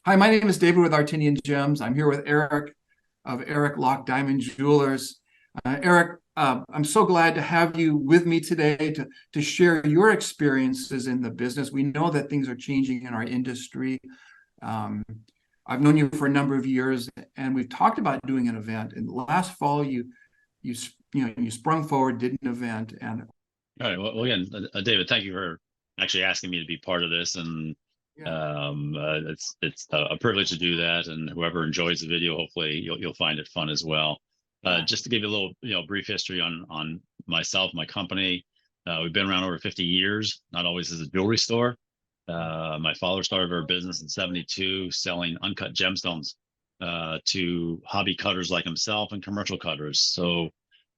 Hi, my name is David with Artinian Gems. I'm here with Eric of Eric Loch Diamond Jewelers. Eric, I'm so glad to have you with me today to share your experiences in the business. We know that things are changing in our industry. Um, I've known you for a number of years, and we've talked about doing an event. And last fall, you you sprung forward, did an event, and All right. Well, again, David, thank you for actually asking me to be part of this, and yeah, it's a privilege to do that. And whoever enjoys the video, hopefully you'll find it fun as well. yeah, Just to give you a little, brief history on myself, my company. We've been around over 50 years, not always as a jewelry store. My father started our business in '72, selling uncut gemstones to hobby cutters like himself and commercial cutters. So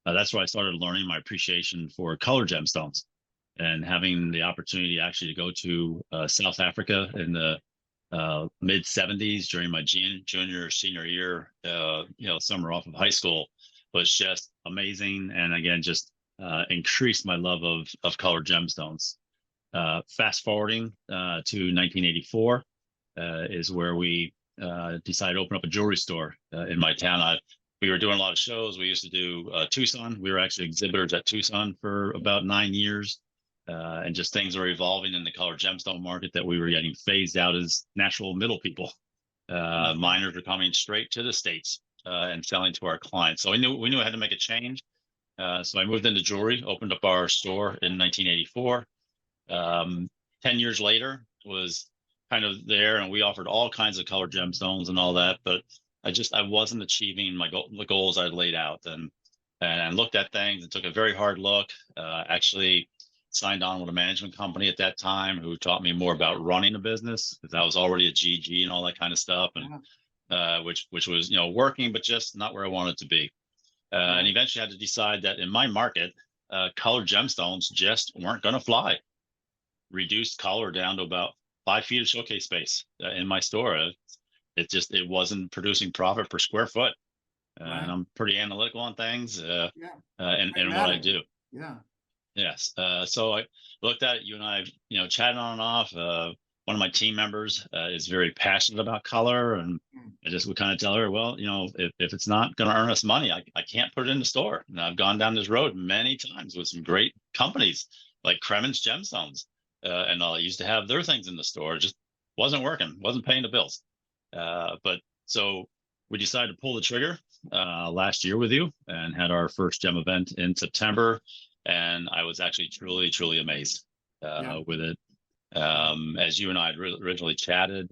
that's where I started learning my appreciation for color gemstones and having the opportunity actually to go to South Africa in the mid '70s during my junior senior year, summer off of high school was just amazing. And again, just increased my love of colored gemstones. Fast forwarding to 1984 is where we decided to open up a jewelry store in my town. We were doing a lot of shows. We used to do Tucson. We were actually exhibitors at Tucson for about 9 years. And just things were evolving in the colored gemstone market that we were getting phased out as natural middle people. Miners were coming straight to the States and selling to our clients. So we knew I had to make a change. So I moved into jewelry, opened up our store in 1984. 10 years later was kind of there, and we offered all kinds of colored gemstones and all that, but I wasn't achieving the goals I'd laid out, and looked at things and took a very hard look. Actually signed on with a management company at that time who taught me more about running a business, because I was already a GG and all that kind of stuff, and which was working, but just not where I wanted to be. And eventually had to decide that in my market, colored gemstones just weren't going to fly. Reduced color down to about 5 feet of showcase space in my store. It wasn't producing profit per square foot. And I'm pretty analytical on things and what I do. Yeah. Yes. So I looked at it. You and I, chatting on and off. One of my team members is very passionate about color, and I just would kind of tell her, well, if it's not going to earn us money, I can't put it in the store. And I've gone down this road many times with some great companies like Kremen's Gemstones, and I used to have their things in the store. It just wasn't working, wasn't paying the bills. But so we decided to pull the trigger last year with you and had our first gem event in September. And I was actually truly, truly amazed with it. As you and I had originally chatted,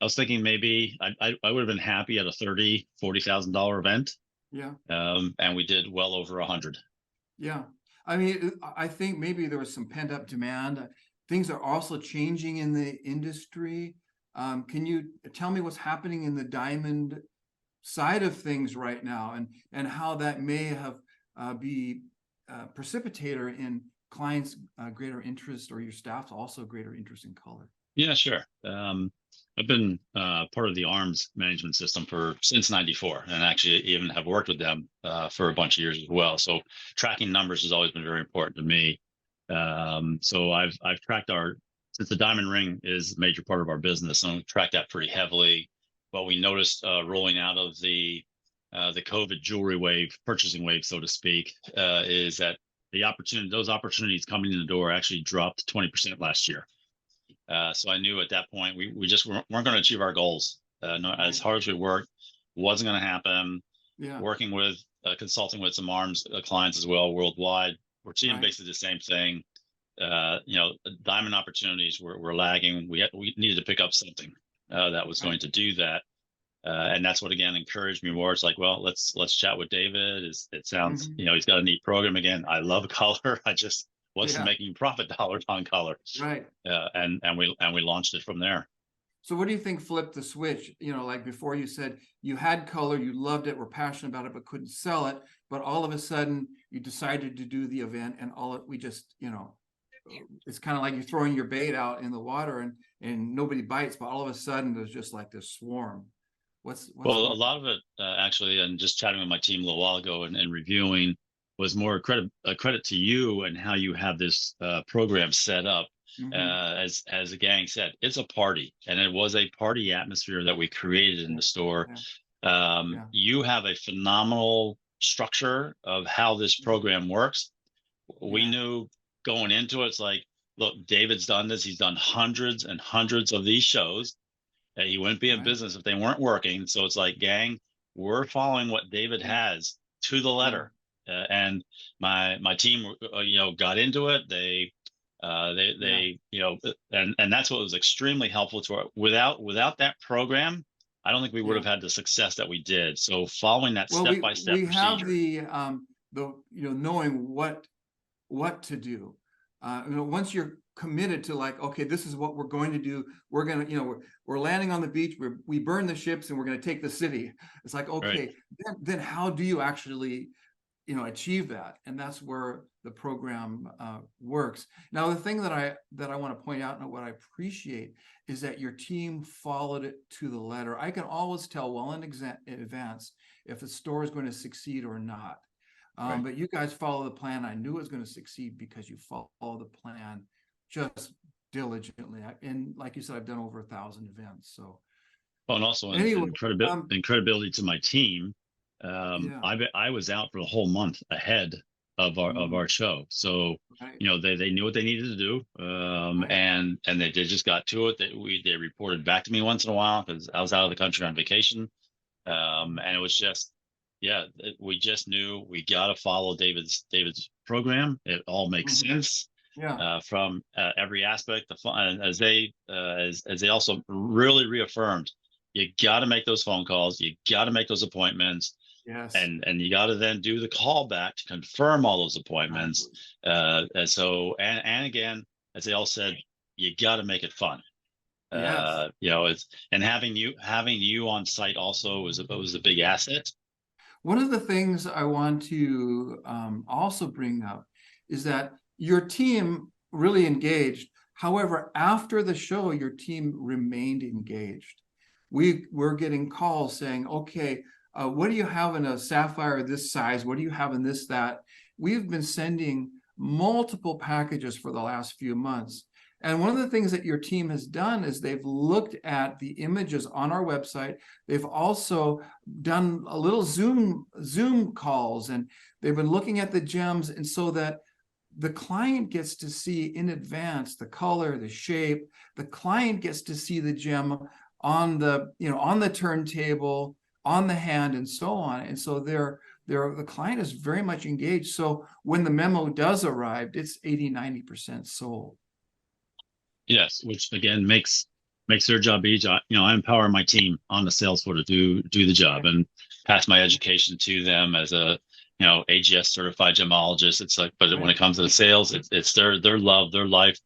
I was thinking maybe I would have been happy at a $30,000-$40,000 event. Yeah. And we did well over 100. Yeah. I mean, I think maybe there was some pent up demand. Things are also changing in the industry. Can you tell me what's happening in the diamond side of things right now, and how that may have be precipitator in clients' greater interest, or your staff's also greater interest in color? Yeah, sure. I've been part of the ARMS management system since '94, and actually even have worked with them for a bunch of years as well. So tracking numbers has always been very important to me. So I've tracked since the diamond ring is a major part of our business, so I've tracked that pretty heavily. What we noticed rolling out of the COVID jewelry wave, purchasing wave, so to speak, is that those opportunities coming in the door actually dropped 20% last year. So I knew at that point we just weren't going to achieve our goals. As hard as we worked, wasn't going to happen. Yeah. Working with consulting with some ARMS clients as well worldwide, we're seeing basically the same thing. Diamond opportunities were lagging. We needed to pick up something that was going to do that. And that's what again encouraged me more. It's like, well, let's chat with David. It sounds, he's got a neat program. Again, I love color. I just wasn't making profit dollars on color. Right. And we launched it from there. So what do you think flipped the switch? Like before you said you had color, you loved it, were passionate about it, but couldn't sell it. But all of a sudden you decided to do the event, and it's kind of like you're throwing your bait out in the water and nobody bites, but all of a sudden there's just like this swarm. Well, a lot of it actually, and just chatting with my team a little while ago and reviewing, was more a credit to you and how you have this program set up. Hmm. As the gang said, it's a party, and it was a party atmosphere that we created in Yeah, the store. yeah, yeah, You have a phenomenal structure of how this program works. We yeah, knew going into it, it's like, look, David's done this. He's done hundreds and hundreds of these shows. He wouldn't be in right, business if they weren't working. So it's like, gang, we're following what David yeah, has to the yeah, letter. And my team, got into it. yeah. And that's what was extremely helpful to our, without that program, I don't think we would Yeah. have had the success that we did. So following that Well, step by step we have procedure. the knowing what to do. Once you're committed to like, okay, this is what we're going to do. We're gonna, we're landing on the beach. We burn the ships and we're going to take the city. It's like, Right. okay, then how do you actually achieve that? And that's where the program works. Now, the thing that I want to point out and what I appreciate is that your team followed it to the letter. I can always tell well in advance if the store is going to succeed or not. Right. But you guys follow the plan. I knew it was going to succeed because you follow the plan just diligently. And like you said, I've done over 1,000 events. So Well, and also anyway, in credibility, um, to my team. yeah, I was out for a whole month ahead of mm, our show, so right, they knew what they needed to do, right, and they just got to it. They reported back to me once in a while because I was out of the country on vacation, and it was just, yeah, we just knew we got to follow David's program. It all makes mhm, sense yeah, from every aspect. As they also really reaffirmed, you got to make those phone calls, you got to make those appointments, yes, and you got to then do the call back to confirm all those appointments. exactly, And again, as they all said, you got to make it fun. yes. It's, and having you on site also was a big asset. One of the things I want to also bring up is that your team really engaged. However, after the show, your team remained engaged. We were getting calls saying, okay, what do you have in a sapphire this size? What do you have in this, that? We've been sending multiple packages for the last few months. And one of the things that your team has done is they've looked at the images on our website. They've also done a little Zoom calls, and they've been looking at the gems, and so that the client gets to see in advance the color, the shape. The client gets to see the gem on the turntable, on the hand, and so on. And so the client is very much engaged. So when the memo does arrive, it's 80-90% sold. Yes, which again makes their job easy. I empower my team on the sales floor to do the job and pass my education to them as a AGS certified gemologist. It's like, but when Right. it comes to the sales, it's their love, their life,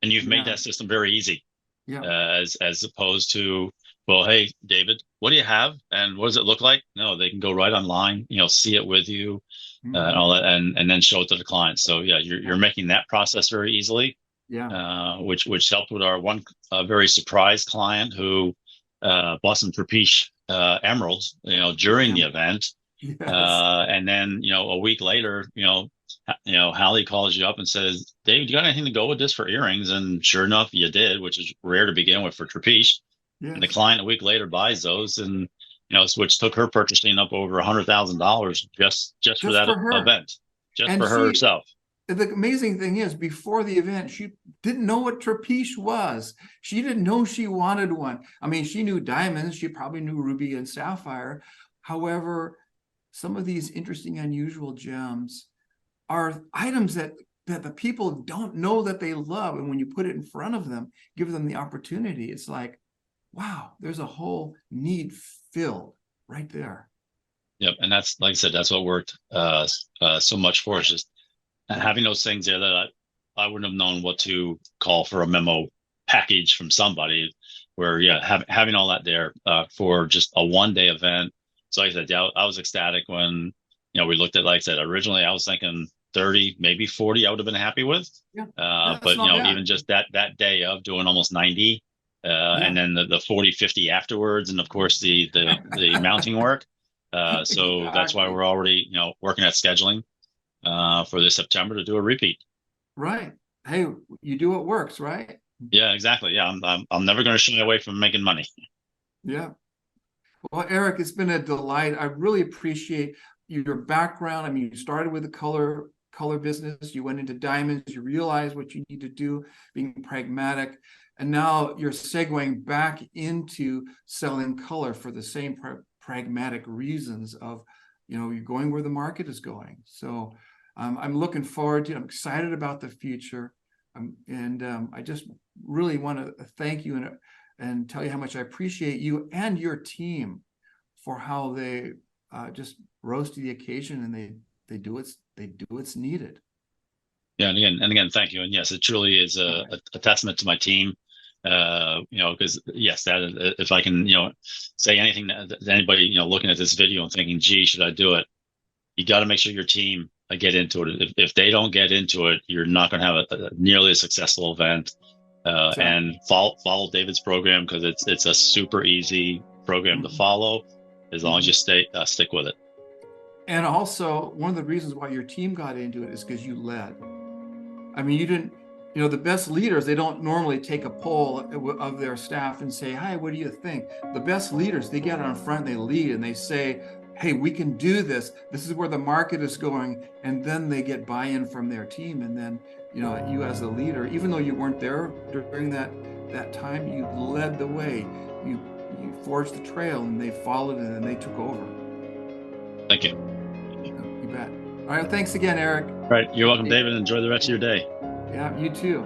and you've made Yeah. that system very easy. Yeah. As opposed to, well, hey, David, what do you have and what does it look like? No, they can go right online, see it with you, and Hmm. all that, and then show it to the client. So yeah, you're making that process very easily, Yeah. which helped with our one very surprised client who bought some Trapiche emeralds, during the Yeah. event, Yes. and then a week later, Hallie calls you up and says, "Dave, you got anything to go with this for earrings?" And sure enough, you did, which is rare to begin with for Trapiche. And the Yes. client a week later buys those, and which took her purchasing up over $100,000 just for Just that for her. event, just And for her herself. the amazing thing is, before the event, she didn't know what trapiche was. She didn't know she wanted one. I mean, she knew diamonds. She probably knew ruby and sapphire. However, some of these interesting, unusual gems are items that the people don't know that they love. And when you put it in front of them, give them the opportunity, it's like, wow, there's a whole need filled right there. Yep, and that's, like I said, that's what worked so much for us. Just Yeah. having those things there that I wouldn't have known what to call for a memo package from somebody. Where yeah, having all that there for just a 1 day event. So like I said, yeah, I was ecstatic when we looked at, like I said, originally I was thinking 30, maybe 40, I would have been happy with. Yeah. That's But not bad. even just that day of doing almost 90, Yeah. and then the 40, 50 afterwards, and of course the mounting work. So that's why Exactly. we're already working at scheduling for this September to do a repeat. Right. hey, you do what works, right? Yeah, exactly. Yeah, I'm never going to shy away from making money. Yeah. Well, Eric, it's been a delight. I really appreciate your background. I mean, you started with the color business, you went into diamonds, you realized what you need to do, being pragmatic, and now you're segueing back into selling color for the same pragmatic reasons of, you're going where the market is going. So I'm looking forward to it. I'm excited about the future. I just really want to thank you and tell you how much I appreciate you and your team for how they just rose to the occasion, and they do what's needed. Yeah, and again, thank you. And yes, it truly is a testament to my team. Because yes, that if I can, say anything to anybody, looking at this video and thinking, "Gee, should I do it?" You got to make sure your team get into it. If they don't get into it, you're not going to have a nearly a successful event. And follow David's program, because it's a super easy program to follow as long as you stick with it. And also, one of the reasons why your team got into it is because you led. I mean, you didn't, the best leaders, they don't normally take a poll of their staff and say, "Hi, what do you think?" The best leaders, they get on front, they lead, and they say, "Hey, we can do this. This is where the market is going." And then they get buy-in from their team. And then, you as a leader, even though you weren't there during that time, you led the way. You forged the trail, and they followed, and then they took over. Thank you. You bet. All right. Thanks again, Eric. All right. You're welcome, David. Enjoy the rest of your day. Yeah, you too.